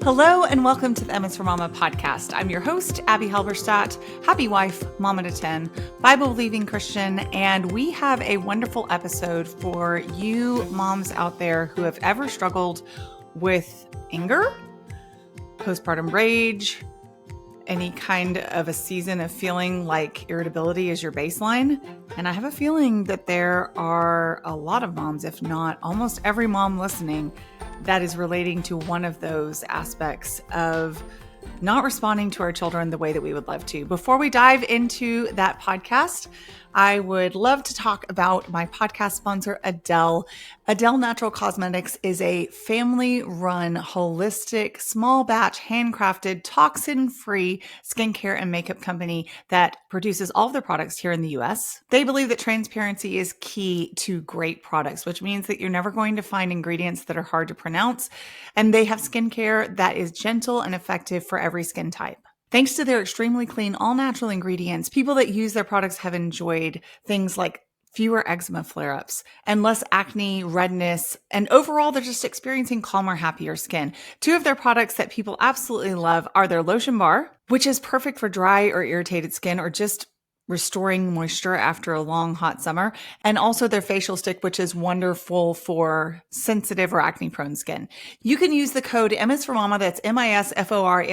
Hello and welcome to the Emma's for Mama podcast. I'm your host, Abby Halberstadt, happy wife, mama to 10, Bible-believing Christian, and we have a wonderful episode for you moms out there who have ever struggled with anger, postpartum rage, any kind of a season of feeling like irritability is your baseline. And I have a feeling that there are a lot of moms, if not almost every mom listening, that is relating to one of those aspects of not responding to our children the way that we would love to. Before we dive into that podcast, I would love to talk about my podcast sponsor, Adele. Adele Natural Cosmetics is a family-run, holistic, small batch, handcrafted, toxin-free skincare and makeup company that produces all of their products here in the US. They believe that transparency is key to great products, which means that you're never going to find ingredients that are hard to pronounce. And they have skincare that is gentle and effective for every skin type. Thanks to their extremely clean, all-natural ingredients, people that use their products have enjoyed things like fewer eczema flare-ups and less acne, redness, and overall, they're just experiencing calmer, happier skin. Two of their products that people absolutely love are their lotion bar, which is perfect for dry or irritated skin or just restoring moisture after a long, hot summer, and also their facial stick, which is wonderful for sensitive or acne-prone skin. You can use the code MSForMama, that's MISFORMAMA,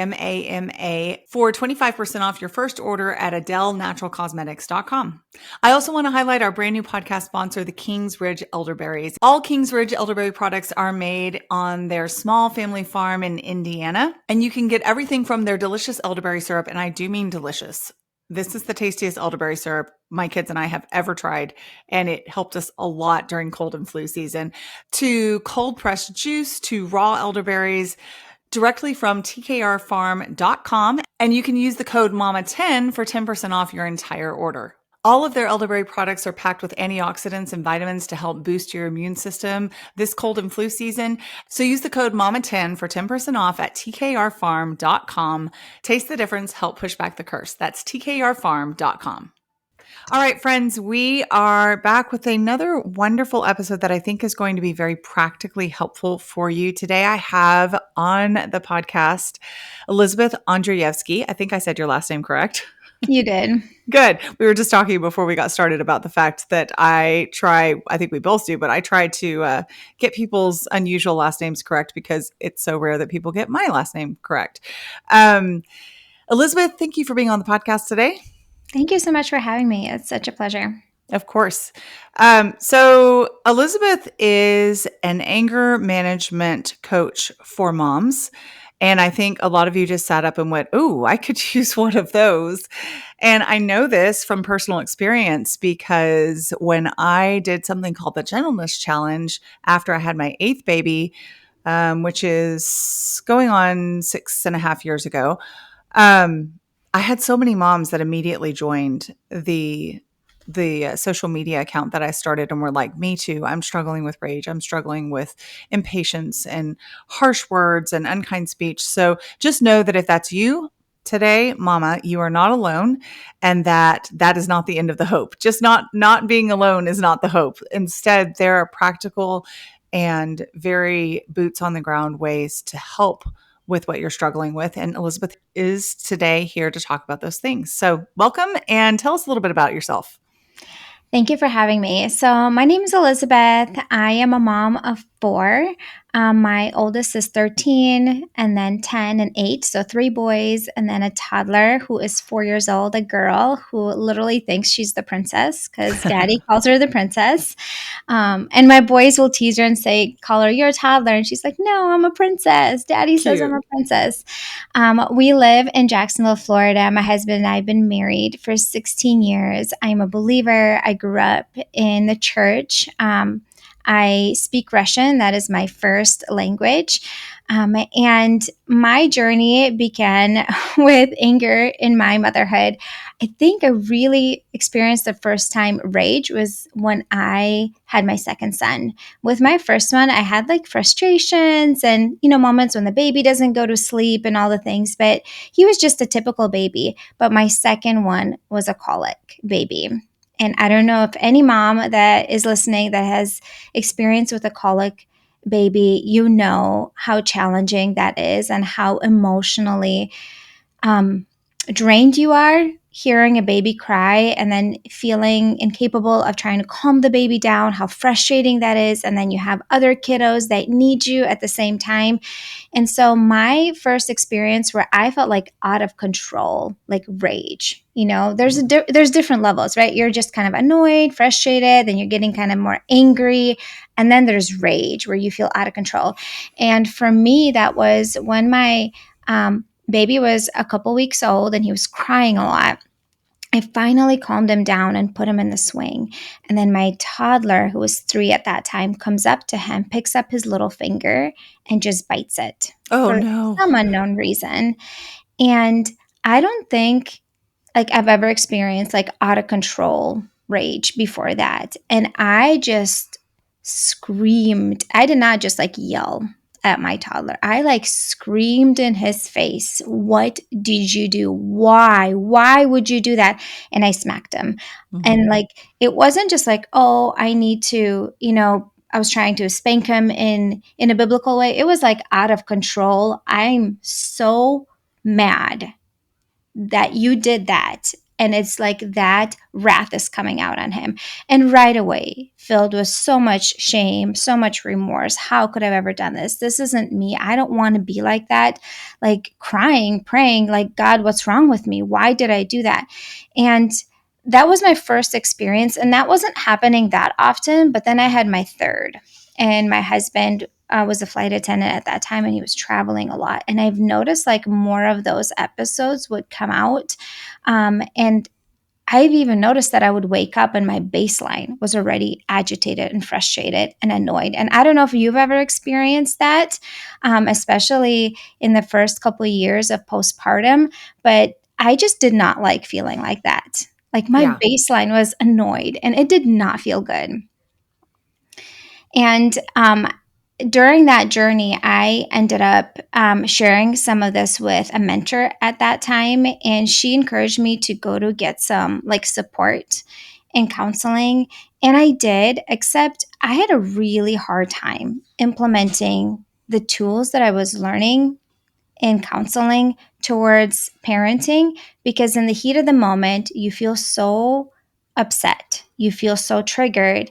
for 25% off your first order at AdeleNaturalCosmetics.com. I also want to highlight our brand new podcast sponsor, the Kings Ridge Elderberries. All Kings Ridge elderberry products are made on their small family farm in Indiana, and you can get everything from their delicious elderberry syrup, and I do mean delicious. This is the tastiest elderberry syrup my kids and I have ever tried, and it helped us a lot during cold and flu season, to cold pressed juice, to raw elderberries, directly from tkrfarm.com. And you can use the code MAMA10 for 10% off your entire order. All of their elderberry products are packed with antioxidants and vitamins to help boost your immune system this cold and flu season. So use the code MAMA10 for 10% off at tkrfarm.com. Taste the difference, help push back the curse. That's tkrfarm.com. All right, friends, we are back with another wonderful episode that I think is going to be very practically helpful for you. Today, I have on the podcast Elizabeth Andreyevskey. I think I said your last name correct. You did. Good. We were just talking before we got started about the fact that I think we both do, but I try to get people's unusual last names correct because it's so rare that people get my last name correct. Elizabeth, thank you for being on the podcast today. Thank you so much for having me. It's such a pleasure. Of course. So Elizabeth is an anger management coach for moms. And I think a lot of you just sat up and went, "Ooh, I could use one of those." And I know this from personal experience because when I did something called the Gentleness Challenge after I had my 8th baby, which is going on 6.5 years ago, I had so many moms that immediately joined the social media account that I started and were like, me too. I'm struggling with rage. I'm struggling with impatience and harsh words and unkind speech. So just know that if that's you today, mama, you are not alone, and that is not the end of the hope. Just not being alone is not the hope. Instead, there are practical and very boots on the ground ways to help with what you're struggling with. And Elizabeth is today here to talk about those things. So welcome, and tell us a little bit about yourself. Thank you for having me. So my name is Elizabeth. I am a mom of 4. My oldest is 13, and then 10 and 8, so 3 boys, and then a toddler who is 4 years old, a girl who literally thinks she's the princess because daddy calls her the princess. And my boys will tease her and call her, "You're a toddler." And she's like, "No, I'm a princess. Daddy says I'm a princess." We live in Jacksonville, Florida. My husband and I have been married for 16 years. I'm a believer. I grew up in the church. I speak Russian. That is my first language. And my journey began with anger in my motherhood. I think I really experienced the first time rage was when I had my second son. With my first one, I had like frustrations and, moments when the baby doesn't go to sleep and all the things, but he was just a typical baby. But my second one was a colic baby. And I don't know if any mom that is listening that has experience with a colic baby, you know how challenging that is and how emotionally um, drained you are hearing a baby cry and then feeling incapable of trying to calm the baby down, how frustrating that is. And then you have other kiddos that need you at the same time. And so my first experience where I felt like out of control, like rage, there's different levels, right? You're just kind of annoyed, frustrated, then you're getting kind of more angry, and then there's rage where you feel out of control. And for me, that was when my baby was a couple weeks old and he was crying a lot. I finally calmed him down and put him in the swing. And then my toddler, who was 3 at that time, comes up to him, picks up his little finger, and just bites it Oh for no. some unknown reason. And I don't think like I've ever experienced like out of control rage before that. And I just screamed. I did not just like yell at my toddler. I like screamed in his face, "What did you do? Why? Why would you do that?" And I smacked him. And like it wasn't just like, "Oh, I need to, I was trying to spank him in a biblical way." It was like out of control. I'm so mad that you did that. And it's like that wrath is coming out on him. And right away, filled with so much shame, so much remorse. How could I have ever done this? This isn't me. I don't want to be like that. Like crying, praying, like, God, what's wrong with me? Why did I do that? And that was my first experience. And that wasn't happening that often. But then I had my third. And my husband was a flight attendant at that time and he was traveling a lot. And I've noticed like more of those episodes would come out. And I've even noticed that I would wake up and my baseline was already agitated and frustrated and annoyed. And I don't know if you've ever experienced that, especially in the first couple of years of postpartum, but I just did not like feeling like that. Like my Yeah. baseline was annoyed and it did not feel good. And during that journey, I ended up sharing some of this with a mentor at that time, and she encouraged me to go to get some like support and counseling. And I did, except I had a really hard time implementing the tools that I was learning in counseling towards parenting because in the heat of the moment, you feel so upset, you feel so triggered,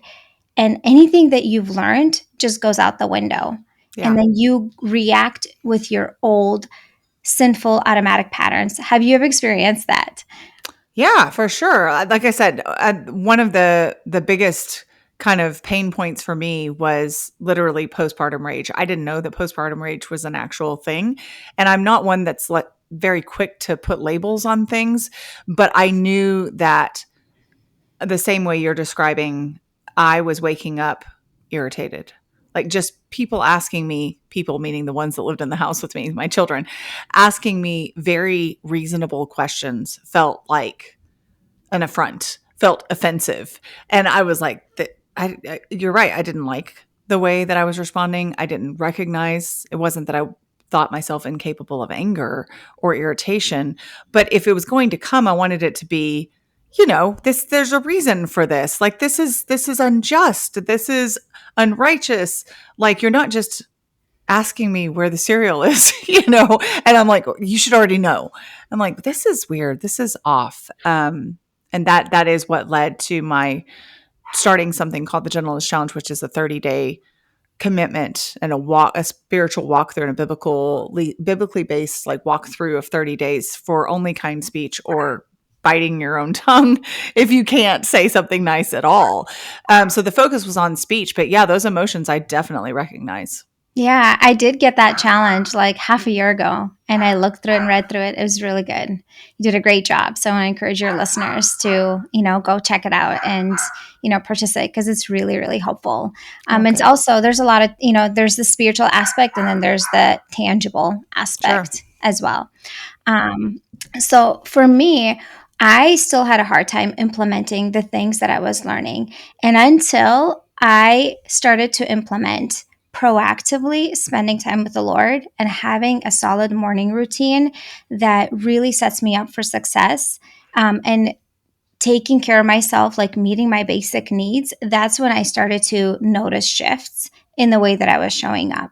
and anything that you've learned just goes out the window. And Yeah. then you react with your old sinful automatic patterns. Have you ever experienced that? Yeah, for sure. Like I said, one of the biggest kind of pain points for me was literally postpartum rage. I didn't know that postpartum rage was an actual thing, and I'm not one that's very quick to put labels on things, but I knew that the same way you're describing, I was waking up irritated. Like just people asking me, people meaning the ones that lived in the house with me, my children, asking me very reasonable questions felt like an affront, felt offensive. And I was like, you're right. I didn't like the way that I was responding. I didn't recognize it wasn't that I thought myself incapable of anger or irritation, but if it was going to come, I wanted it to be, there's a reason for this. Like this is unjust. This is unrighteous. Like you're not just asking me where the cereal is, and I'm like, you should already know. I'm like, this is weird. This is off. And that is what led to my starting something called the Gentleness Challenge, which is a 30-day commitment and a spiritual walkthrough and a biblically based like walkthrough of 30 days for only kind speech or biting your own tongue if you can't say something nice at all. So the focus was on speech, but yeah, those emotions I definitely recognize. Yeah, I did get that challenge like half a year ago, and I looked through it and read through it. It was really good. You did a great job. So I encourage your listeners to, go check it out and, purchase it because it's really, really helpful. And Okay. also there's a lot of, there's the spiritual aspect and then there's the tangible Sure. aspect as well. So for me, I still had a hard time implementing the things that I was learning. And until I started to implement proactively spending time with the Lord and having a solid morning routine that really sets me up for success, and taking care of myself, like meeting my basic needs, that's when I started to notice shifts in the way that I was showing up.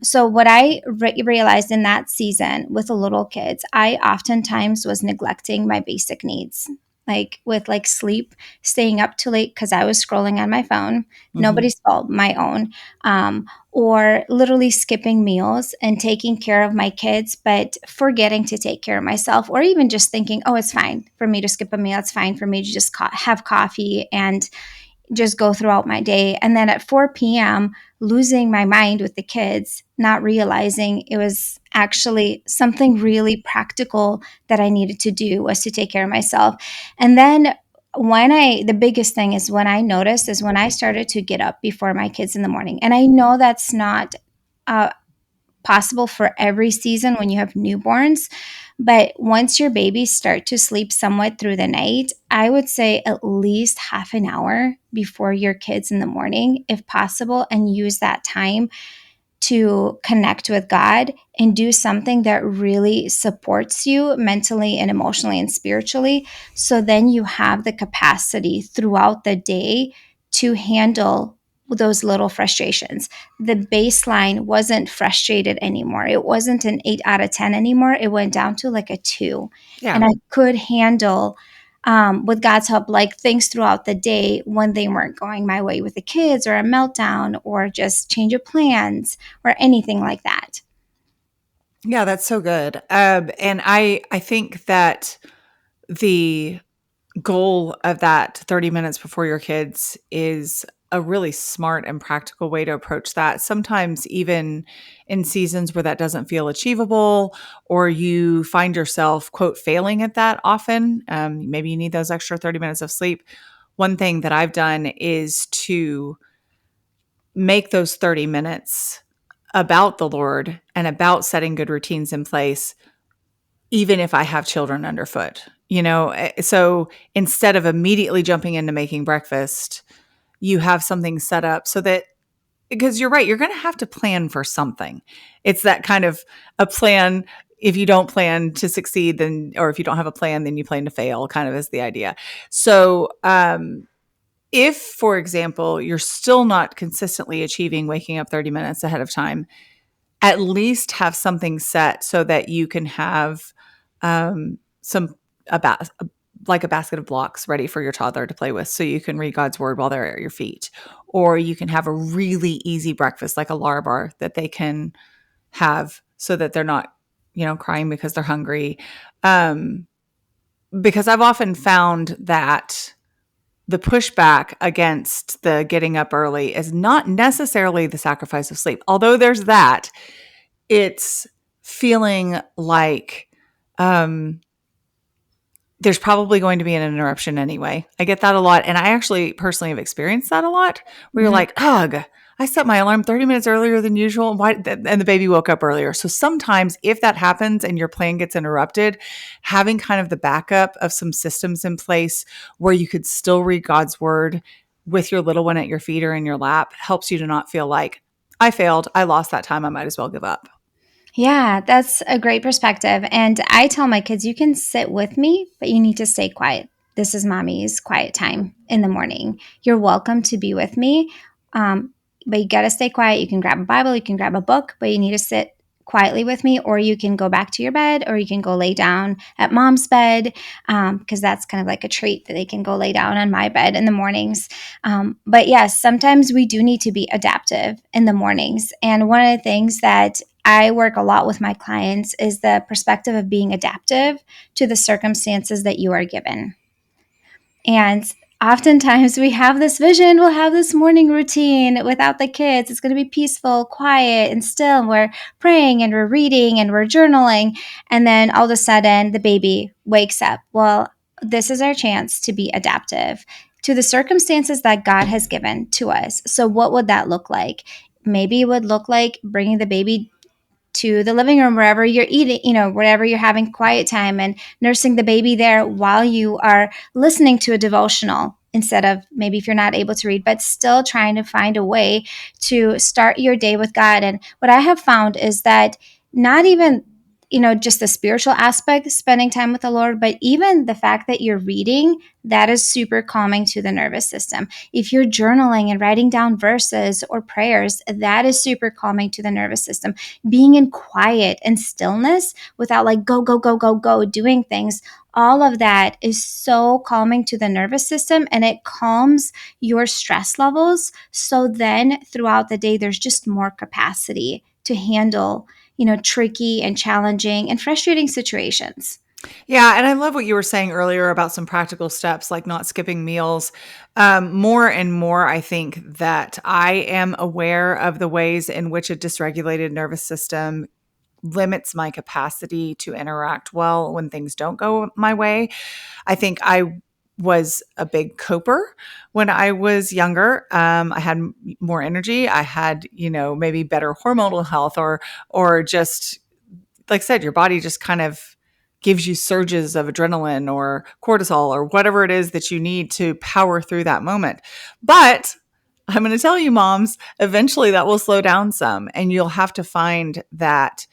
So what I realized in that season with the little kids, I oftentimes was neglecting my basic needs, like with like sleep, staying up too late because I was scrolling on my phone. Hmm. Nobody's fault, my own. Or literally skipping meals and taking care of my kids, but forgetting to take care of myself, or even just thinking, oh, it's fine for me to skip a meal. It's fine for me to just have coffee and just go throughout my day. And then at 4 p.m., losing my mind with the kids, not realizing it was actually something really practical that I needed to do was to take care of myself. And then the biggest thing is when I noticed is when I started to get up before my kids in the morning. And I know that's not uh, possible for every season when you have newborns. But once your babies start to sleep somewhat through the night, I would say at least half an hour before your kids in the morning, if possible, and use that time to connect with God and do something that really supports you mentally and emotionally and spiritually. So then you have the capacity throughout the day to handle those little frustrations. The baseline wasn't frustrated anymore. It wasn't an 8 out of 10 anymore. It went down to like a 2. Yeah. And I could handle with God's help, like things throughout the day when they weren't going my way with the kids or a meltdown or just change of plans or anything like that. Yeah, that's so good. And I think that the goal of that 30 minutes before your kids is a really smart and practical way to approach that. Sometimes even in seasons where that doesn't feel achievable, or you find yourself, quote, failing at that often, maybe you need those extra 30 minutes of sleep. One thing that I've done is to make those 30 minutes about the Lord and about setting good routines in place, even if I have children underfoot. So instead of immediately jumping into making breakfast, you have something set up so that, because you're right, you're going to have to plan for something. It's that kind of a plan. If you don't plan to succeed, then, or if you don't have a plan, then you plan to fail, kind of is the idea. So, if, for example, you're still not consistently achieving waking up 30 minutes ahead of time, at least have something set so that you can have some about like a basket of blocks ready for your toddler to play with, so you can read God's word while they're at your feet, or you can have a really easy breakfast like a Lar bar that they can have so that they're not crying because they're hungry. Because I've often found that the pushback against the getting up early is not necessarily the sacrifice of sleep, although there's that. It's feeling like there's probably going to be an interruption anyway. I get that a lot. And I actually personally have experienced that a lot, where you're Mhm. like, ugh, I set my alarm 30 minutes earlier than usual. And the baby woke up earlier. So sometimes if that happens and your plan gets interrupted, having kind of the backup of some systems in place where you could still read God's word with your little one at your feet or in your lap helps you to not feel like, I failed, I lost that time, I might as well give up. Yeah, that's a great perspective. And I tell my kids, you can sit with me, but you need to stay quiet. This is mommy's quiet time in the morning. You're welcome to be with me, but you got to stay quiet. You can grab a Bible, you can grab a book, but you need to sit quietly with me, or you can go back to your bed, or you can go lay down at mom's bed, because that's kind of like a treat that they can go lay down on my bed in the mornings. But yes, sometimes we do need to be adaptive in the mornings. And one of the things that I work a lot with my clients is the perspective of being adaptive to the circumstances that you are given. And oftentimes we have this vision, we'll have this morning routine without the kids. It's going to be peaceful, quiet, and still. And we're praying and we're reading and we're journaling. And then all of a sudden the baby wakes up. Well, this is our chance to be adaptive to the circumstances that God has given to us. So, what would that look like? Maybe it would look like bringing the baby to the living room wherever you're eating, wherever you're having quiet time, and nursing the baby there while you are listening to a devotional, instead of, maybe if you're not able to read, but still trying to find a way to start your day with God. And what I have found is that not even just the spiritual aspect, spending time with the Lord, but even the fact that you're reading, that is super calming to the nervous system. If you're journaling and writing down verses or prayers, that is super calming to the nervous system. Being in quiet and stillness without like go, go, go, go, go, doing things, all of that is so calming to the nervous system, and it calms your stress levels. So then throughout the day, there's just more capacity to handle tricky and challenging and frustrating situations. Yeah, and I love what you were saying earlier about some practical steps like not skipping meals. More and more, I think that I am aware of the ways in which a dysregulated nervous system limits my capacity to interact well when things don't go my way. I think I was a big coper when I was younger. I had more energy. I had, maybe better hormonal health, or just like I said, your body just kind of gives you surges of adrenaline or cortisol or whatever it is that you need to power through that moment. But I'm going to tell you, moms, eventually that will slow down some, and you'll have to find that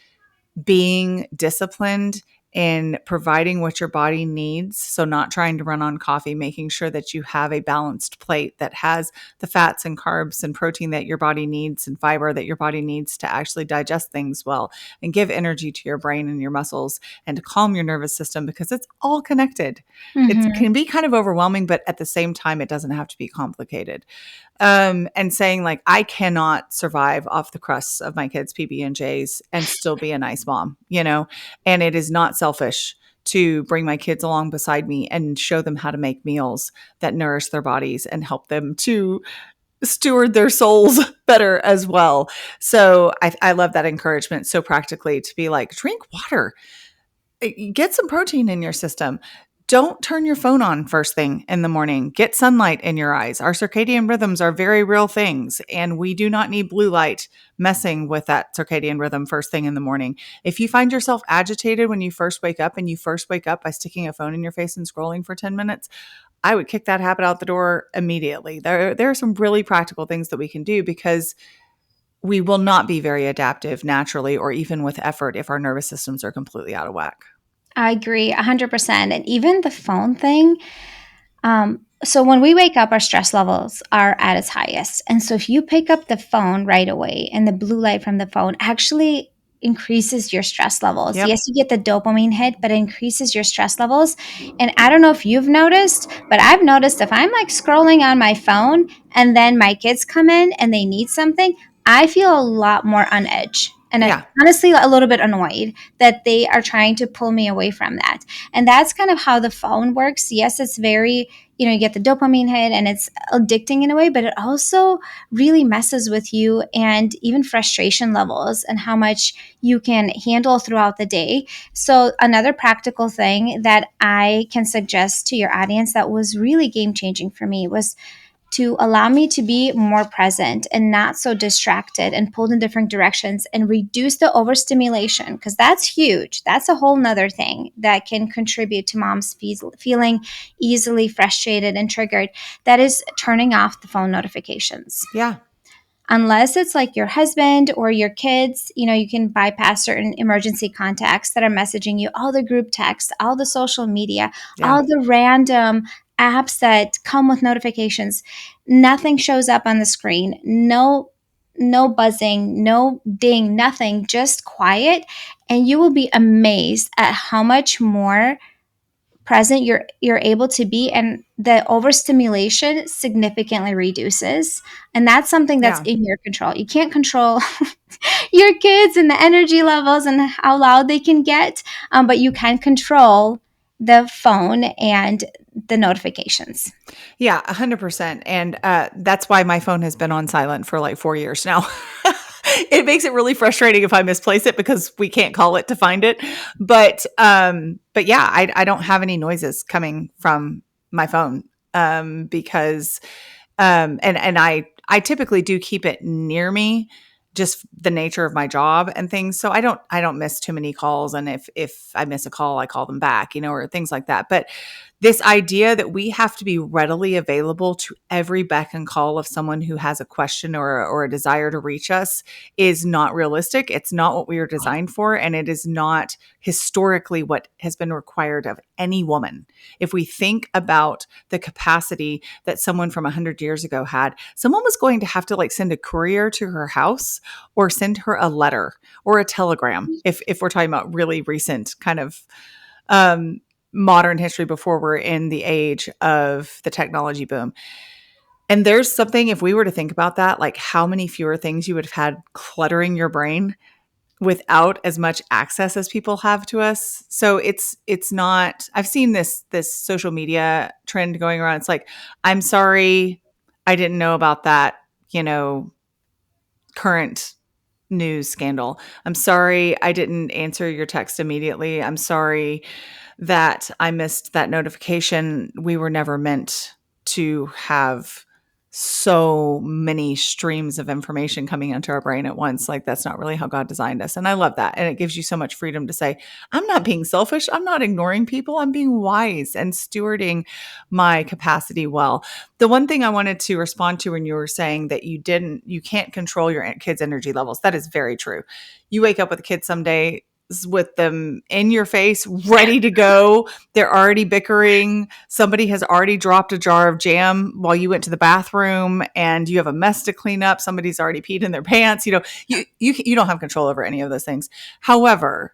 being disciplined in providing what your body needs. So, not trying to run on coffee, making sure that you have a balanced plate that has the fats and carbs and protein that your body needs and fiber that your body needs to actually digest things well and give energy to your brain and your muscles and to calm your nervous system, because it's all connected. It Mm-hmm. can be kind of overwhelming, but at the same time, it doesn't have to be complicated. And saying like, I cannot survive off the crusts of my kids' PB&Js and still be a nice mom, and it is not selfish to bring my kids along beside me and show them how to make meals that nourish their bodies and help them to steward their souls better as well. So I love that encouragement so practically to be like, drink water, get some protein in your system. Don't turn your phone on first thing in the morning. Get sunlight in your eyes. Our circadian rhythms are very real things, and we do not need blue light messing with that circadian rhythm first thing in the morning. If you find yourself agitated when you first wake up, and you first wake up by sticking a phone in your face and scrolling for 10 minutes, I would kick that habit out the door immediately. There are some really practical things that we can do, because we will not be very adaptive naturally or even with effort if our nervous systems are completely out of whack. I agree 100%. And even the phone thing, so when we wake up, our stress levels are at its highest. And so if you pick up the phone right away, and the blue light from the phone actually increases your stress levels. Yep. Yes, you get the dopamine hit, but it increases your stress levels. And I don't know if you've noticed, but I've noticed if I'm like scrolling on my phone and then my kids come in and they need something, I feel a lot more on edge. And Yeah. honestly, a little bit annoyed that they are trying to pull me away from that. And that's kind of how the phone works. Yes, it's very, you get the dopamine hit and it's addicting in a way, but it also really messes with you and even frustration levels and how much you can handle throughout the day. So, another practical thing that I can suggest to your audience that was really game changing for me was to allow me to be more present and not so distracted and pulled in different directions, and reduce the overstimulation, because that's huge. That's a whole nother thing that can contribute to moms feeling easily frustrated and triggered. That is turning off the phone notifications. Yeah. Unless it's like your husband or your kids, you can bypass certain emergency contacts that are messaging you, all the group texts, all the social media, Yeah. all the random apps that come with notifications. Nothing shows up on the screen. No buzzing, no ding, nothing, just quiet. And you will be amazed at how much more present you're able to be, and the overstimulation significantly reduces. And that's something that's Yeah. in your control. You can't control your kids and the energy levels and how loud they can get, but you can control the phone and the notifications. Yeah, 100%. And that's why my phone has been on silent for like 4 years now. It makes it really frustrating if I misplace it because we can't call it to find it. But yeah, I don't have any noises coming from my phone, because and I typically do keep it near me, just the nature of my job and things. So I don't miss too many calls. And if I miss a call, I call them back, or things like that. But this idea that we have to be readily available to every beck and call of someone who has a question or a desire to reach us is not realistic. It's not what we were designed for, and it is not historically what has been required of any woman. If we think about the capacity that someone from 100 years ago had, someone was going to have to like send a courier to her house or send her a letter or a telegram if we're talking about really recent kind of um, modern history before we're in the age of the technology boom. And there's something, if we were to think about that, like how many fewer things you would have had cluttering your brain without as much access as people have to us. So it's not, I've seen this social media trend going around. It's like, I'm sorry, I didn't know about that, you know, current news scandal. I'm sorry I didn't answer your text immediately. I'm sorry that I missed that notification. We were never meant to have so many streams of information coming into our brain at once. Like, that's not really how God designed us. And I love that. And it gives you so much freedom to say, I'm not being selfish. I'm not ignoring people. I'm being wise and stewarding my capacity well. The one thing I wanted to respond to when you were saying that you can't control your kids' energy levels. That is very true. You wake up with a kid someday with them in your face, ready to go. They're already bickering. Somebody has already dropped a jar of jam while you went to the bathroom, and you have a mess to clean up. Somebody's already peed in their pants. You know, you don't have control over any of those things. However,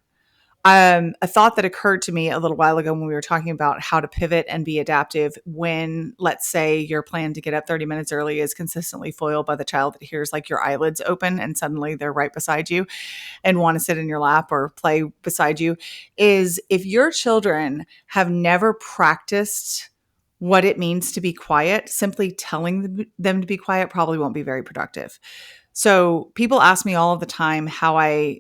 a thought that occurred to me a little while ago when we were talking about how to pivot and be adaptive when, let's say, your plan to get up 30 minutes early is consistently foiled by the child that hears like your eyelids open and suddenly they're right beside you and want to sit in your lap or play beside you, is if your children have never practiced what it means to be quiet, simply telling them to be quiet probably won't be very productive. So people ask me all of the time how I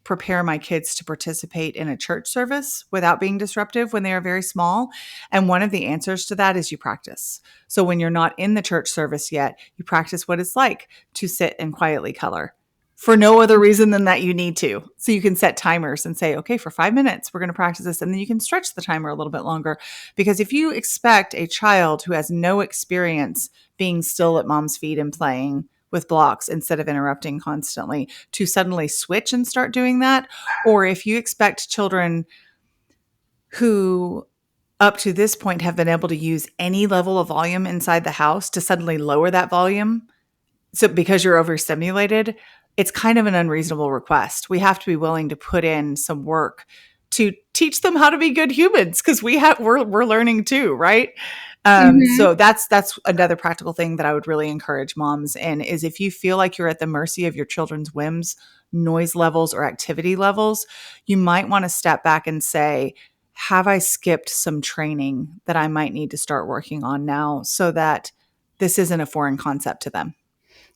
prepare my kids to participate in a church service without being disruptive when they are very small. And one of the answers to that is you practice. So when you're not in the church service yet, you practice what it's like to sit and quietly color for no other reason than that you need to. So you can set timers and say, okay, for 5 minutes, we're going to practice this. And then you can stretch the timer a little bit longer. Because if you expect a child who has no experience being still at mom's feet and playing with blocks instead of interrupting constantly to suddenly switch and start doing that, or if you expect children who up to this point have been able to use any level of volume inside the house to suddenly lower that volume, so because you're overstimulated, it's kind of an unreasonable request. We have to be willing to put in some work to teach them how to be good humans, because we're learning too, right? Mm-hmm. So that's another practical thing that I would really encourage moms in, is if you feel like you're at the mercy of your children's whims, noise levels, or activity levels, you might want to step back and say, have I skipped some training that I might need to start working on now so that this isn't a foreign concept to them?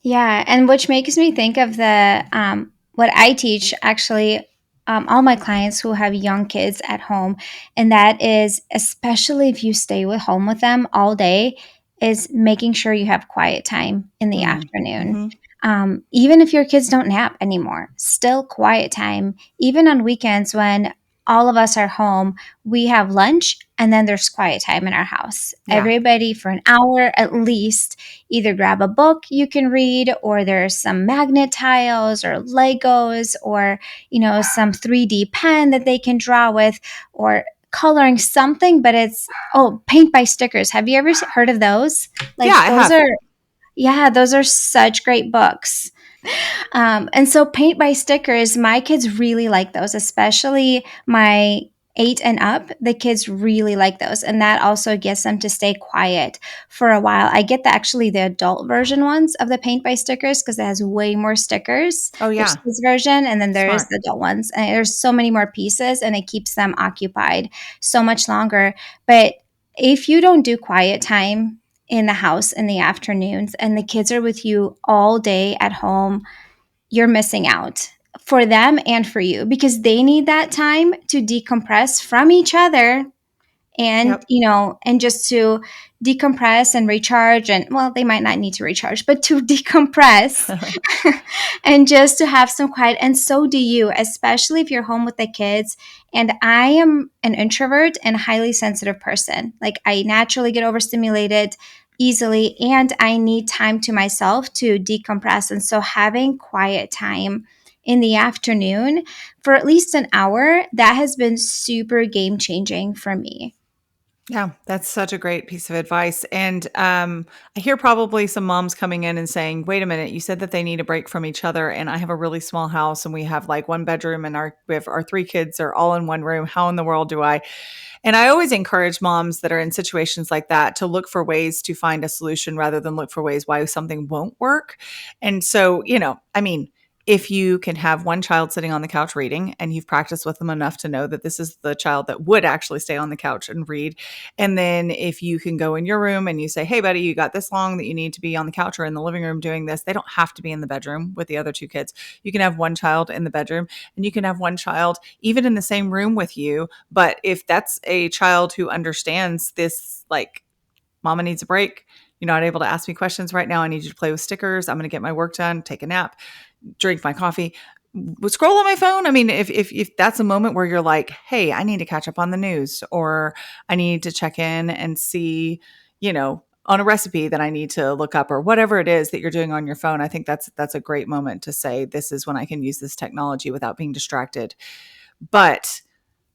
Yeah, and which makes me think of the what I teach actually, all my clients who have young kids at home, and that is especially if you stay with home with them all day, is making sure you have quiet time in the Mm. afternoon. Hmm. Even if your kids don't nap anymore, still quiet time. Even on weekends when all of us are home, we have lunch and then there's quiet time in our house. Yeah. Everybody for an hour at least, either grab a book you can read, or there's some magnet tiles or Legos, or some 3D pen that they can draw with, or coloring something. But it's, oh, paint by stickers. Have you ever heard of those? Yeah, Like I those have. are, yeah, those are such great books. And so paint by stickers, my kids really like those, especially my 8 and up. The kids really like those. And that also gets them to stay quiet for a while. I get the adult version ones of the paint by stickers because it has way more stickers. Oh, There's yeah. kids version, and then there's Smart. the adult ones. And there's so many more pieces, and it keeps them occupied so much longer. But if you don't do quiet time in the house in the afternoons and the kids are with you all day at home, you're missing out for them and for you, because they need that time to decompress from each other and, Yep. and just to decompress and recharge. And well, they might not need to recharge, but to decompress and just to have some quiet. And so do you, especially if you're home with the kids. And I am an introvert and highly sensitive person. Like, I naturally get overstimulated easily, and I need time to myself to decompress. And so having quiet time in the afternoon for at least an hour, that has been super game changing for me. Yeah, that's such a great piece of advice. And I hear probably some moms coming in and saying, wait a minute, you said that they need a break from each other. And I have a really small house and we have like one bedroom and we have our three kids are all in one room. How in the world do I? And I always encourage moms that are in situations like that to look for ways to find a solution rather than look for ways why something won't work. And so, I mean, if you can have one child sitting on the couch reading and you've practiced with them enough to know that this is the child that would actually stay on the couch and read. And then if you can go in your room and you say, hey, buddy, you got this long that you need to be on the couch or in the living room doing this. They don't have to be in the bedroom with the other two kids. You can have one child in the bedroom and you can have one child even in the same room with you. But if that's a child who understands this, like, mama needs a break. You're not able to ask me questions right now. I need you to play with stickers. I'm going to get my work done, take a nap, drink my coffee, scroll on my phone. I mean, if that's a moment where you're like, hey, I need to catch up on the news, or I need to check in and see, on a recipe that I need to look up, or whatever it is that you're doing on your phone, I think that's a great moment to say, this is when I can use this technology without being distracted. But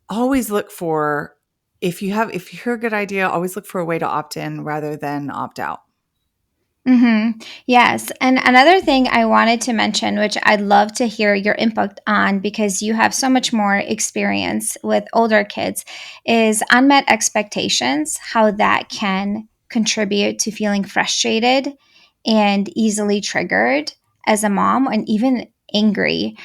always look for, if you hear a good idea, always look for a way to opt in rather than opt out. Yes. And another thing I wanted to mention, which I'd love to hear your input on because you have so much more experience with older kids, is unmet expectations, how that can contribute to feeling frustrated and easily triggered as a mom, and even angry,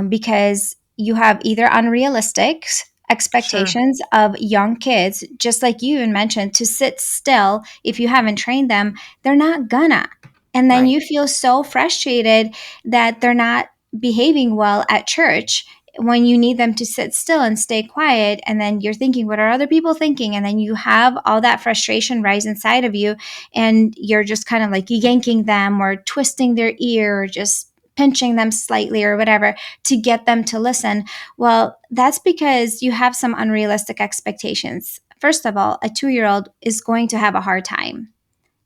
because you have either unrealistic Sure. expectations of young kids, just like you even mentioned, to sit still. If you haven't trained them, they're not gonna. And then Right. you feel so frustrated that they're not behaving well at church when you need them to sit still and stay quiet. And then you're thinking, what are other people thinking? And then you have all that frustration rise inside of you. And you're just kind of like yanking them or twisting their ear or just pinching them slightly or whatever to get them to listen. Well, that's because you have some unrealistic expectations. First of all, a 2-year old is going to have a hard time,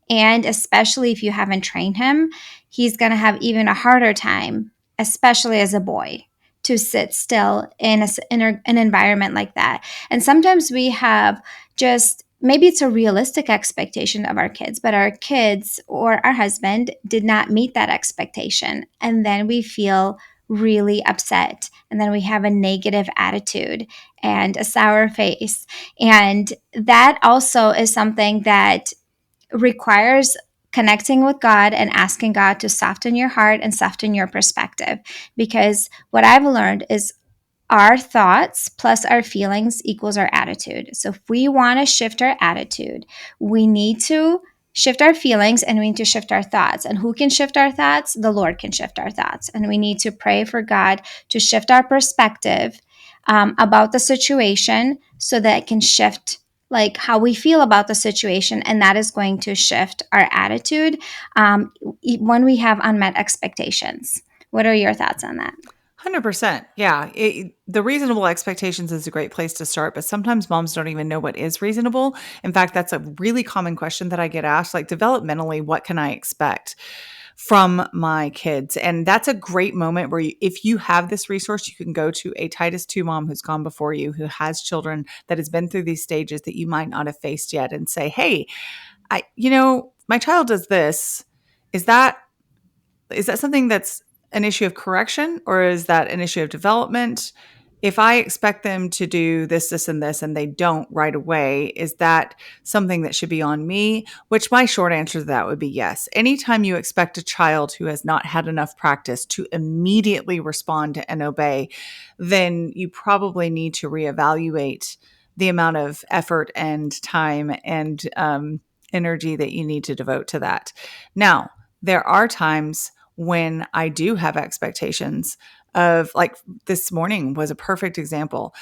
and especially if you haven't trained him, he's going to have even a harder time, especially as a boy, to sit still in an environment like that. And sometimes we have just, maybe it's a realistic expectation of our kids, but our kids or our husband did not meet that expectation. And then we feel really upset. And then we have a negative attitude and a sour face. And that also is something that requires connecting with God and asking God to soften your heart and soften your perspective. Because what I've learned is our thoughts plus our feelings equals our attitude. So if we want to shift our attitude, we need to shift our feelings and we need to shift our thoughts. And who can shift our thoughts? The Lord can shift our thoughts. And we need to pray for God to shift our perspective about the situation so that it can shift like how we feel about the situation, and that is going to shift our attitude when we have unmet expectations. What are your thoughts on that? 100%. Yeah. The reasonable expectations is a great place to start, but sometimes moms don't even know what is reasonable. In fact, that's a really common question that I get asked, like, developmentally, what can I expect from my kids? And that's a great moment where if you have this resource, you can go to a Titus 2 mom who's gone before you, who has children, that has been through these stages that you might not have faced yet, and say, hey, my child does this. Is that something that's an issue of correction, or is that an issue of development? If I expect them to do this, this, and this, and they don't right away, is that something that should be on me? Which my short answer to that would be yes. Anytime you expect a child who has not had enough practice to immediately respond and obey, then you probably need to reevaluate the amount of effort and time and energy that you need to devote to that. Now, there are times when I do have expectations of, like, this morning was a perfect example.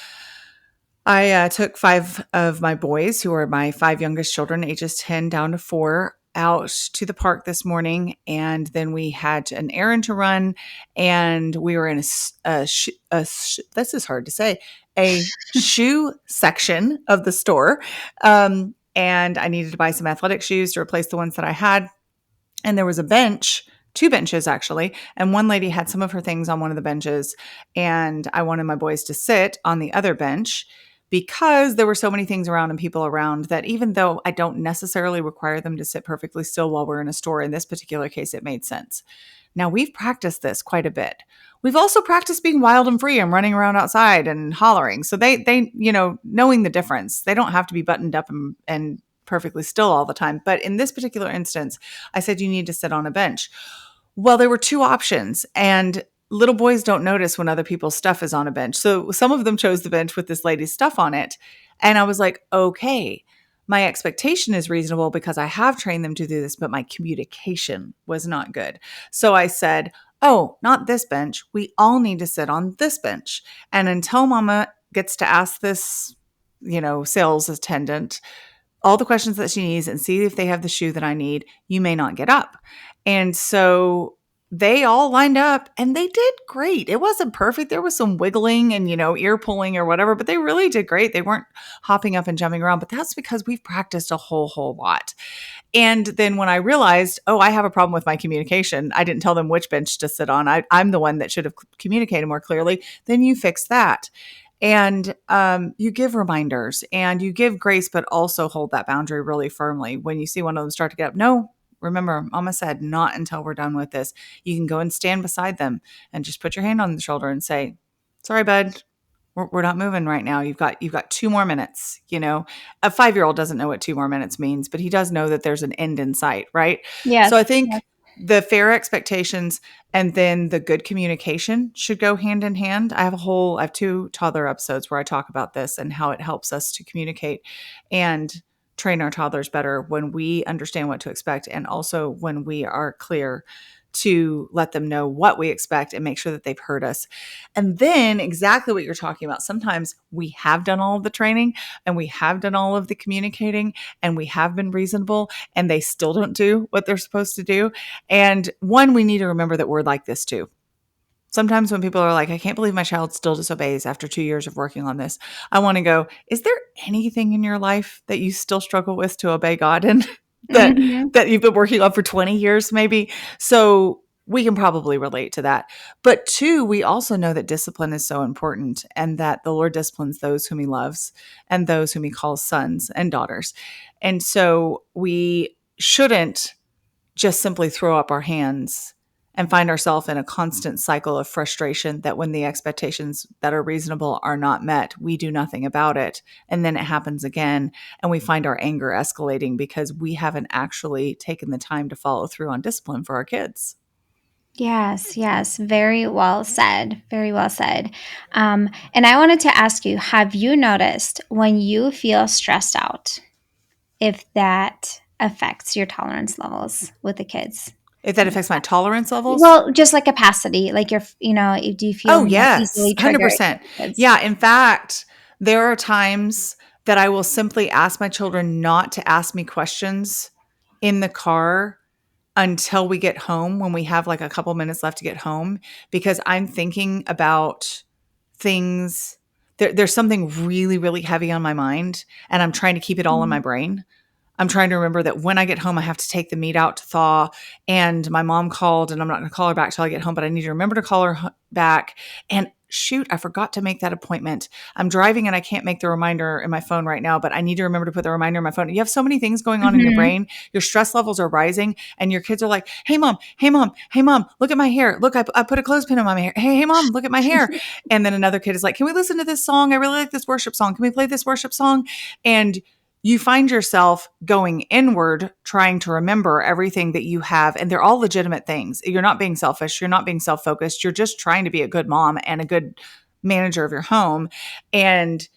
I took 5 of my boys, who are my 5 youngest children, ages 10 down to 4, out to the park this morning, and then we had an errand to run, and we were in this is hard to say, a shoe section of the store, and I needed to buy some athletic shoes to replace the ones that I had. And there was a bench, 2 benches actually, and one lady had some of her things on one of the benches, and I wanted my boys to sit on the other bench because there were so many things around and people around that even though I don't necessarily require them to sit perfectly still while we're in a store, in this particular case, it made sense. Now, we've practiced this quite a bit. We've also practiced being wild and free and running around outside and hollering. So knowing the difference, they don't have to be buttoned up and perfectly still all the time. But in this particular instance, I said, you need to sit on a bench. Well, there were 2 options, and little boys don't notice when other people's stuff is on a bench. So some of them chose the bench with this lady's stuff on it. And I was like, okay, my expectation is reasonable because I have trained them to do this, but my communication was not good. So I said, oh, not this bench. We all need to sit on this bench. And until mama gets to ask this, sales attendant all the questions that she needs and see if they have the shoe that I need, you may not get up. And so they all lined up and they did great. It wasn't perfect. There was some wiggling and, ear pulling or whatever, but they really did great. They weren't hopping up and jumping around, but that's because we've practiced a whole lot. And then when I realized, oh, I have a problem with my communication, I didn't tell them which bench to sit on. I'm the one that should have communicated more clearly. Then you fix that. And you give reminders and you give grace, but also hold that boundary really firmly. When you see one of them start to get up, no, remember, mama said not until we're done with this. You can go and stand beside them and just put your hand on the shoulder and say, sorry, bud, we're not moving right now. You've got 2 more minutes. A 5-year-old doesn't know what 2 more minutes means, but he does know that there's an end in sight, right? Yes. So I think Yes. the fair expectations and then the good communication should go hand in hand. I have 2 toddler episodes where I talk about this and how it helps us to communicate and train our toddlers better when we understand what to expect, and also when we are clear to let them know what we expect and make sure that they've heard us. And then exactly what you're talking about. Sometimes we have done all of the training and we have done all of the communicating and we have been reasonable and they still don't do what they're supposed to do. And one, we need to remember that we're like this too. Sometimes when people are like, I can't believe my child still disobeys after 2 years of working on this, I want to go, is there anything in your life that you still struggle with to obey God in that Mhm. that you've been working on for 20 years maybe? So we can probably relate to that. But 2, we also know that discipline is so important and that the Lord disciplines those whom he loves and those whom he calls sons and daughters. And so we shouldn't just simply throw up our hands and find ourselves in a constant cycle of frustration that when the expectations that are reasonable are not met, we do nothing about it. And then it happens again, and we find our anger escalating because we haven't actually taken the time to follow through on discipline for our kids. Yes, yes. Very well said. Very well said. And I wanted to ask you, have you noticed when you feel stressed out, if that affects your tolerance levels with the kids? If that affects my tolerance levels, Well, just like capacity, like do you feel oh, more yes, easily triggered with 100%. kids? Yeah. In fact, there are times that I will simply ask my children not to ask me questions in the car until we get home, when we have like a couple minutes left to get home, because I'm thinking about things. There's something really, really heavy on my mind, and I'm trying to keep it all in my Mhm. brain. I'm trying to remember that when I get home, I have to take the meat out to thaw. And my mom called, and I'm not going to call her back till I get home, but I need to remember to call her back. And shoot, I forgot to make that appointment. I'm driving and I can't make the reminder in my phone right now, but I need to remember to put the reminder in my phone. You have so many things going on in your Mhm. brain. Your stress levels are rising, and your kids are like, hey, mom, hey, mom, hey, mom, look at my hair. Look, I put a clothespin in my hair. Hey, mom, look at my hair. And then another kid is like, can we listen to this song? I really like this worship song. Can we play this worship song? And you find yourself going inward, trying to remember everything that you have. And they're all legitimate things. You're not being selfish. You're not being self-focused. You're just trying to be a good mom and a good manager of your home. And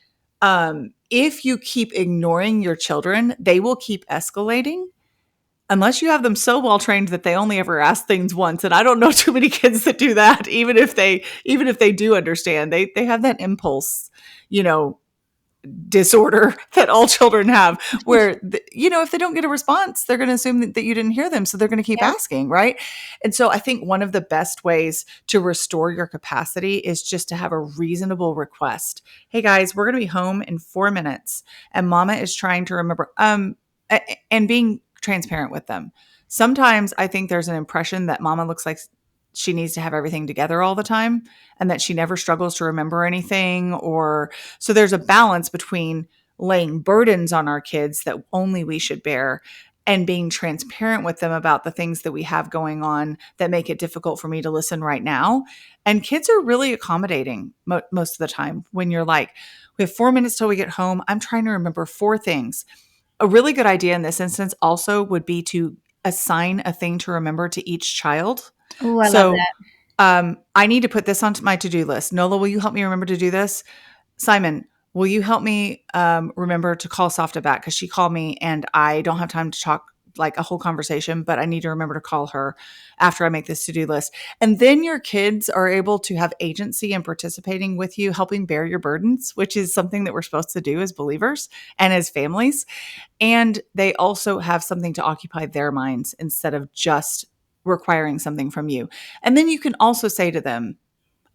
if you keep ignoring your children, they will keep escalating unless you have them so well trained that they only ever ask things once. And I don't know too many kids that do that. Even if they do understand, they have that impulse, you know, disorder that all children have, where, if they don't get a response, they're going to assume that you didn't hear them. So they're going to keep Yep. asking, right? And so I think one of the best ways to restore your capacity is just to have a reasonable request. Hey guys, we're going to be home in 4 minutes, and mama is trying to remember, and being transparent with them. Sometimes I think there's an impression that mama looks like she needs to have everything together all the time and that she never struggles to remember anything. Or so there's a balance between laying burdens on our kids that only we should bear and being transparent with them about the things that we have going on that make it difficult for me to listen right now. And kids are really accommodating most of the time. When you're like, we have 4 minutes till we get home, I'm trying to remember 4 things. A really good idea in this instance also would be to assign a thing to remember to each child. Oh, I love So that. I need to put this onto my to-do list. Nola, will you help me remember to do this? Simon, will you help me remember to call Softa back? Because she called me and I don't have time to talk like a whole conversation, but I need to remember to call her after I make this to-do list. And then your kids are able to have agency and participating with you, helping bear your burdens, which is something that we're supposed to do as believers and as families. And they also have something to occupy their minds instead of just requiring something from you. And then you can also say to them,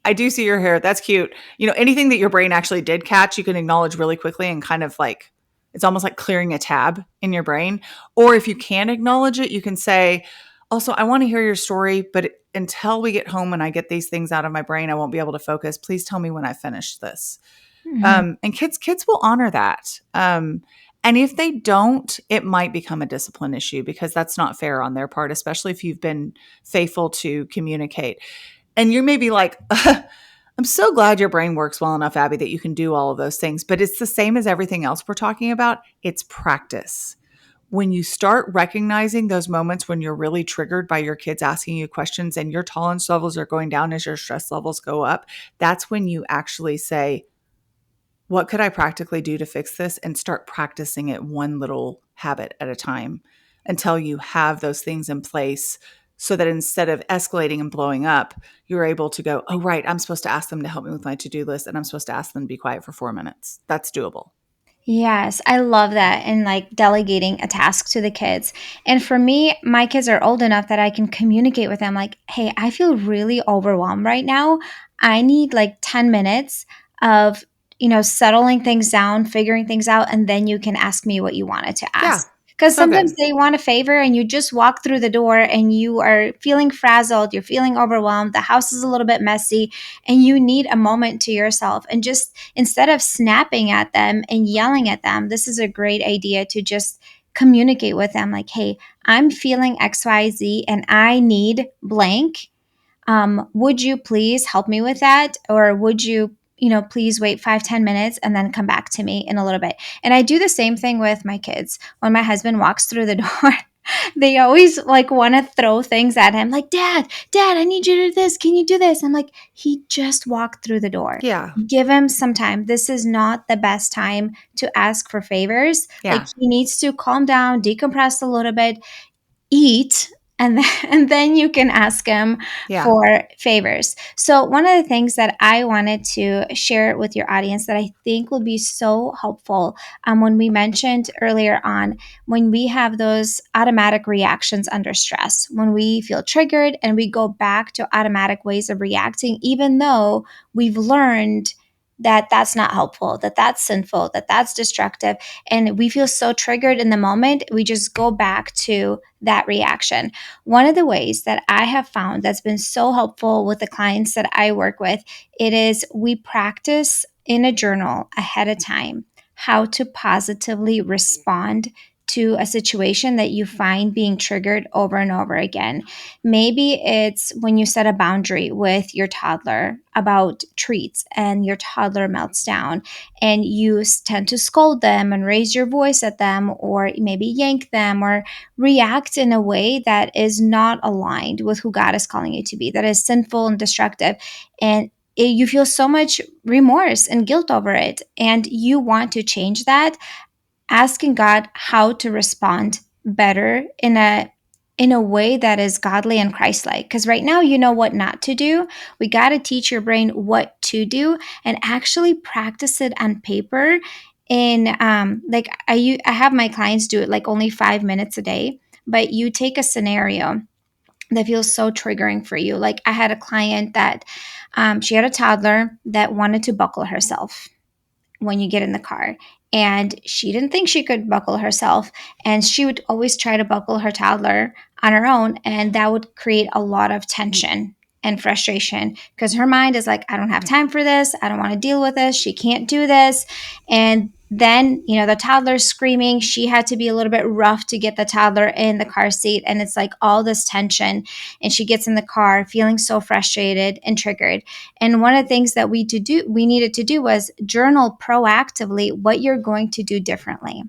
I do see your hair. That's cute. Anything that your brain actually did catch, you can acknowledge really quickly and kind of like, it's almost like clearing a tab in your brain. Or if you can acknowledge it, you can say, also, I want to hear your story, but until we get home and I get these things out of my brain, I won't be able to focus. Please tell me when I finish this. Mhm. And kids will honor that. And if they don't, it might become a discipline issue because that's not fair on their part, especially if you've been faithful to communicate. And you may be like, I'm so glad your brain works well enough, Abby, that you can do all of those things. But it's the same as everything else we're talking about. It's practice. When you start recognizing those moments when you're really triggered by your kids asking you questions and your tolerance levels are going down as your stress levels go up, that's when you actually say, what could I practically do to fix this? And start practicing it one little habit at a time until you have those things in place so that instead of escalating and blowing up, you're able to go, oh, right, I'm supposed to ask them to help me with my to-do list and I'm supposed to ask them to be quiet for 4 minutes. That's doable. Yes, I love that. And like delegating a task to the kids. And for me, my kids are old enough that I can communicate with them like, hey, I feel really overwhelmed right now. I need like 10 minutes of, settling things down, figuring things out, and then you can ask me what you wanted to Yeah, ask. Because so sometimes good. they want a favor and you just walk through the door and you are feeling frazzled, you're feeling overwhelmed, the house is a little bit messy, and you need a moment to yourself. And just instead of snapping at them and yelling at them, this is a great idea to just communicate with them like, hey, I'm feeling XYZ and I need blank. Would you please help me with that? Or would you, please wait 5-10 minutes and then come back to me in a little bit? And I do the same thing with my kids. When my husband walks through the door, they always like want to throw things at him like, dad, I need you to do this, can you do this? I'm like, he just walked through the door. Yeah, Give him some time. This is not the best time to ask for favors. Like, yeah, he needs to calm down, decompress a little bit, eat, and then, and then you can ask him yeah. for favors. So one of the things that I wanted to share with your audience that I think will be so helpful, when we mentioned earlier on, when we have those automatic reactions under stress, when we feel triggered and we go back to automatic ways of reacting, even though we've learned that that's not helpful, that that's sinful, that that's destructive, and we feel so triggered in the moment, we just go back to that reaction. One of the ways that I have found that's been so helpful with the clients that I work with, it is we practice in a journal ahead of time how to positively respond to a situation that you find being triggered over and over again. Maybe it's when you set a boundary with your toddler about treats and your toddler melts down and you tend to scold them and raise your voice at them, or maybe yank them or react in a way that is not aligned with who God is calling you to be, that is sinful and destructive. And you feel so much remorse and guilt over it, and you want to change that. Asking God how to respond better in a way that is godly and Christ-like. Because right now you know what not to do. We got to teach your brain what to do and actually practice it on paper in like I have my clients do it like only 5 minutes a day, but you take a scenario that feels so triggering for you. Like I had a client that she had a toddler that wanted to buckle herself when you get in the car. And she didn't think she could buckle herself. And she would always try to buckle her toddler on her own. And that would create a lot of tension and frustration because her mind is like, I don't have time for this. I don't want to deal with this. She can't do this. And then, the toddler's screaming. She had to be a little bit rough to get the toddler in the car seat. And it's like all this tension. And she gets in the car feeling so frustrated and triggered. And one of the things that we needed to do was journal proactively what you're going to do differently.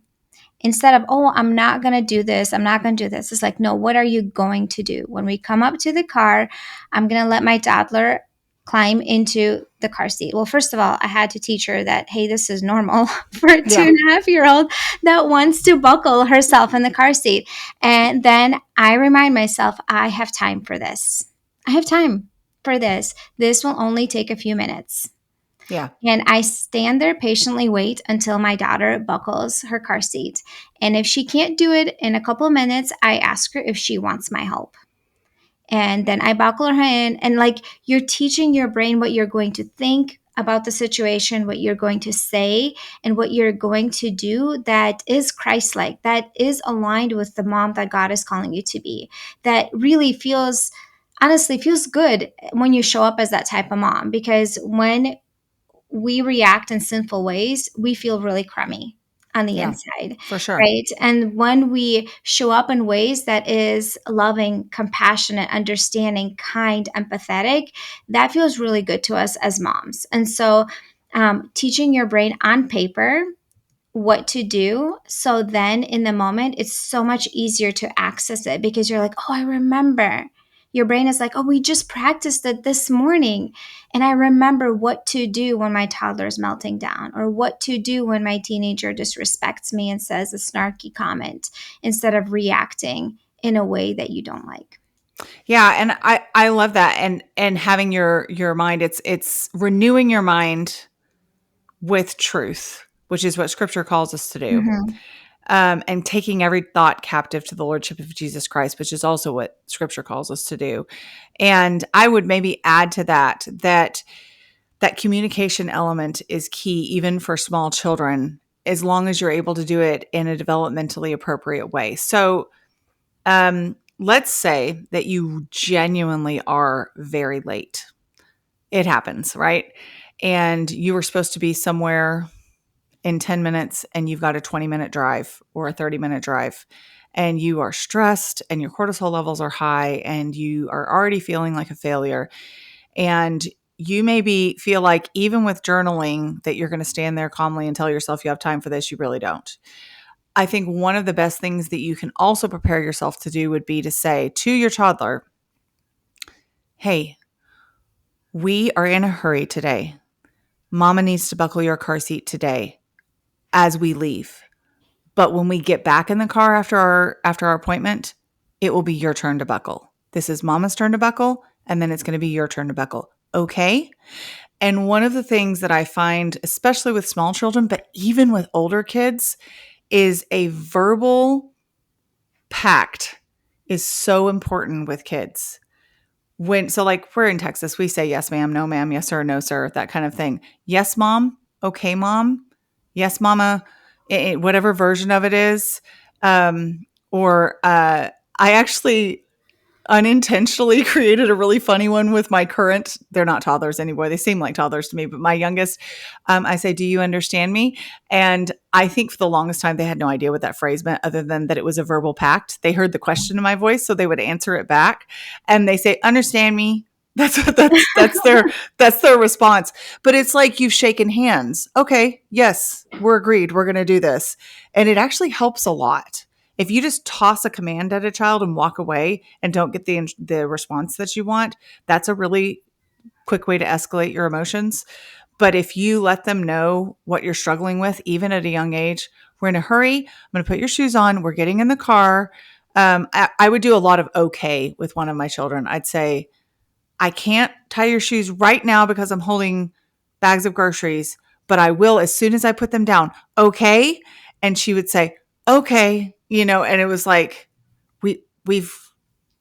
Instead of, oh, I'm not going to do this. I'm not going to do this. It's like, no, what are you going to do? When we come up to the car, I'm going to let my toddler climb into the car seat. Well, first of all, I had to teach her that, hey, this is normal for a Yeah. 2.5-year-old that wants to buckle herself in the car seat. And then I remind myself, I have time for this. I have time for this. This will only take a few minutes. Yeah. And I stand there patiently wait until my daughter buckles her car seat. And if she can't do it in a couple of minutes, I ask her if she wants my help. And then I buckle her in. And like you're teaching your brain what you're going to think about the situation, what you're going to say, and what you're going to do that is Christ like, that is aligned with the mom that God is calling you to be, that really honestly feels good when you show up as that type of mom. Because when we react in sinful ways, we feel really crummy on the Yeah, inside, for sure. right? And when we show up in ways that is loving, compassionate, understanding, kind, empathetic, that feels really good to us as moms. And so, teaching your brain on paper what to do. So then in the moment, it's so much easier to access it because you're like, oh, I remember. Your brain is like, oh, we just practiced it this morning. And I remember what to do when my toddler's melting down or what to do when my teenager disrespects me and says a snarky comment instead of reacting in a way that you don't like. Yeah, and I love that, and having your mind, it's renewing your mind with truth, which is what Scripture calls us to do, Mm-hmm. and taking every thought captive to the Lordship of Jesus Christ, which is also what Scripture calls us to do. And I would maybe add to that communication element is key, even for small children, as long as you're able to do it in a developmentally appropriate way. So, let's say that you genuinely are very late. It happens, right? And you were supposed to be somewhere in 10 minutes and you've got a 20-minute drive or a 30-minute drive, and you are stressed and your cortisol levels are high and you are already feeling like a failure. And you maybe feel like even with journaling that you're going to stand there calmly and tell yourself you have time for this. You really don't. I think one of the best things that you can also prepare yourself to do would be to say to your toddler, hey, we are in a hurry today. Mama needs to buckle your car seat today as we leave. But when we get back in the car after our appointment, it will be your turn to buckle. This is Mama's turn to buckle, and then it's going to be your turn to buckle. Okay? And one of the things that I find, especially with small children, but even with older kids, is a verbal pact is so important with kids. Like we're in Texas, we say yes, ma'am, no, ma'am, yes, sir, no, sir, that kind of thing. Yes, mom. Okay, mom. Yes, mama. Whatever version of it is. I actually unintentionally created a really funny one with my current, they're not toddlers anymore. They seem like toddlers to me, but my youngest, I say, do you understand me? And I think for the longest time, they had no idea what that phrase meant other than that it was a verbal pact. They heard the question in my voice, so they would answer it back and they say, understand me. That's their response. But it's like you've shaken hands. Okay, yes, we're agreed. We're going to do this. And it actually helps a lot. If you just toss a command at a child and walk away and don't get the response that you want, that's a really quick way to escalate your emotions. But if you let them know what you're struggling with, even at a young age, we're in a hurry. I'm going to put your shoes on. We're getting in the car. I would do a lot of okay with one of my children. I'd say, I can't tie your shoes right now because I'm holding bags of groceries, but I will, as soon as I put them down, okay. And she would say, okay, and it was like, we're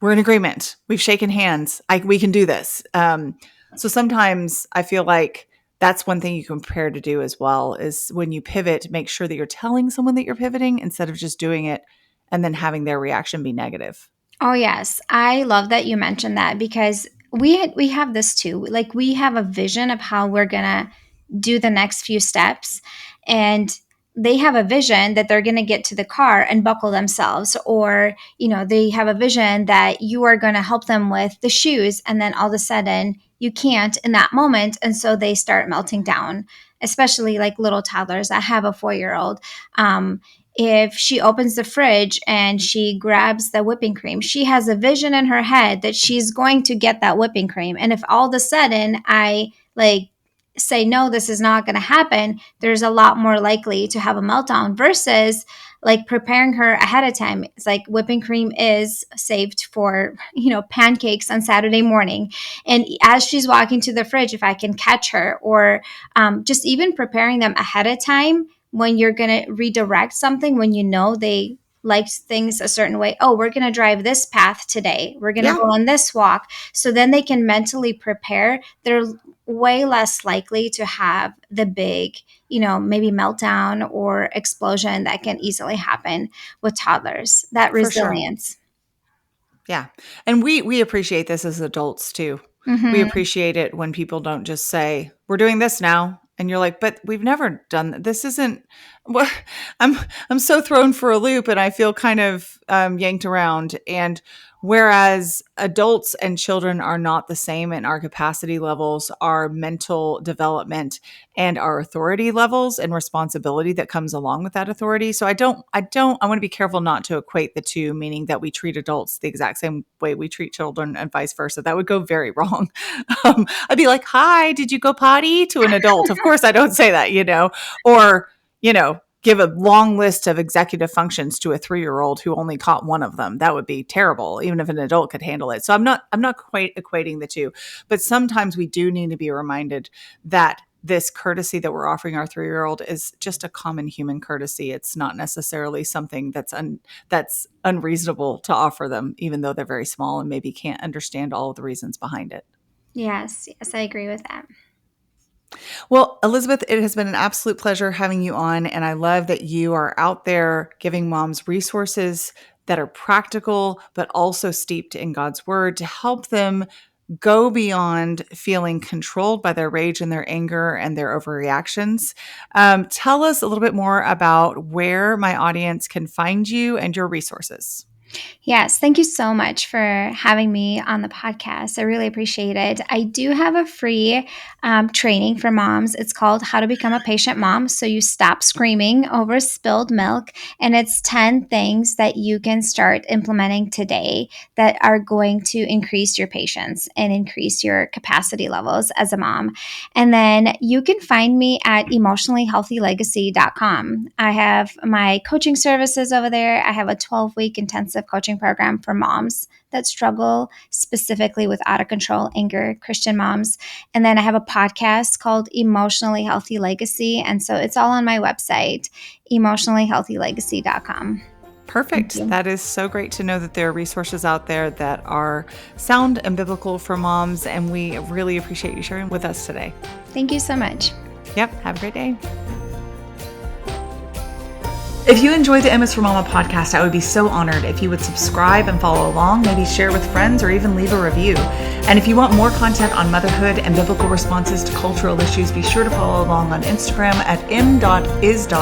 in agreement. We've shaken hands. We can do this. So sometimes I feel like that's one thing you can prepare to do as well, is when you pivot, make sure that you're telling someone that you're pivoting instead of just doing it and then having their reaction be negative. Oh yes, I love that you mentioned that, because we have this too. Like, we have a vision of how we're gonna do the next few steps, and they have a vision that they're going to get to the car and buckle themselves, or they have a vision that you are going to help them with the shoes, and then all of a sudden you can't in that moment, and so they start melting down, especially like little toddlers. I have a 4-year-old. If she opens the fridge and she grabs the whipping cream, she has a vision in her head that she's going to get that whipping cream, and if all of a sudden I say, no, this is not going to happen, there's a lot more likely to have a meltdown, versus like preparing her ahead of time. It's like whipping cream is saved for, pancakes on Saturday morning. And as she's walking to the fridge, if I can catch her, or just even preparing them ahead of time when you're going to redirect something, when they like things a certain way. Oh, we're going to drive this path today. We're going to go on this walk. So then they can mentally prepare. They're way less likely to have the big, maybe meltdown or explosion that can easily happen with toddlers. That resilience. For sure. Yeah. And we appreciate this as adults too. Mm-hmm. We appreciate it when people don't just say, we're doing this now. And you're like, but we've never done that. This isn't what I'm so thrown for a loop, and I feel kind of yanked around. And whereas adults and children are not the same in our capacity levels, our mental development, and our authority levels and responsibility that comes along with that authority. So I want to be careful not to equate the two, meaning that we treat adults the exact same way we treat children and vice versa. That would go very wrong. I'd be like, hi, did you go potty, to an adult? Of course I don't say that, or, give a long list of executive functions to a 3-year-old who only caught one of them. That would be terrible, even if an adult could handle it. So I'm not quite equating the two, but sometimes we do need to be reminded that this courtesy that we're offering our 3-year-old is just a common human courtesy. It's not necessarily something that's unreasonable to offer them, even though they're very small and maybe can't understand all of the reasons behind it. Yes, I agree with that. Well, Elizabeth, it has been an absolute pleasure having you on, and I love that you are out there giving moms resources that are practical, but also steeped in God's word to help them go beyond feeling controlled by their rage and their anger and their overreactions. Tell us a little bit more about where my audience can find you and your resources. Yes, thank you so much for having me on the podcast. I really appreciate it. I do have a free training for moms. It's called How to Become a Patient Mom, so you stop screaming over spilled milk. And it's 10 things that you can start implementing today that are going to increase your patience and increase your capacity levels as a mom. And then you can find me at emotionallyhealthylegacy.com. I have my coaching services over there. I have a 12-week intensive coaching program for moms that struggle specifically with out of control anger, Christian moms. And then I have a podcast called Emotionally Healthy Legacy. And so it's all on my website, emotionallyhealthylegacy.com. Perfect. That is so great to know that there are resources out there that are sound and biblical for moms. And we really appreciate you sharing with us today. Thank you so much. Yep. Have a great day. If you enjoyed the MS for Mama podcast, I would be so honored if you would subscribe and follow along, maybe share with friends, or even leave a review. And if you want more content on motherhood and biblical responses to cultural issues, be sure to follow along on Instagram at m.is.for.mama.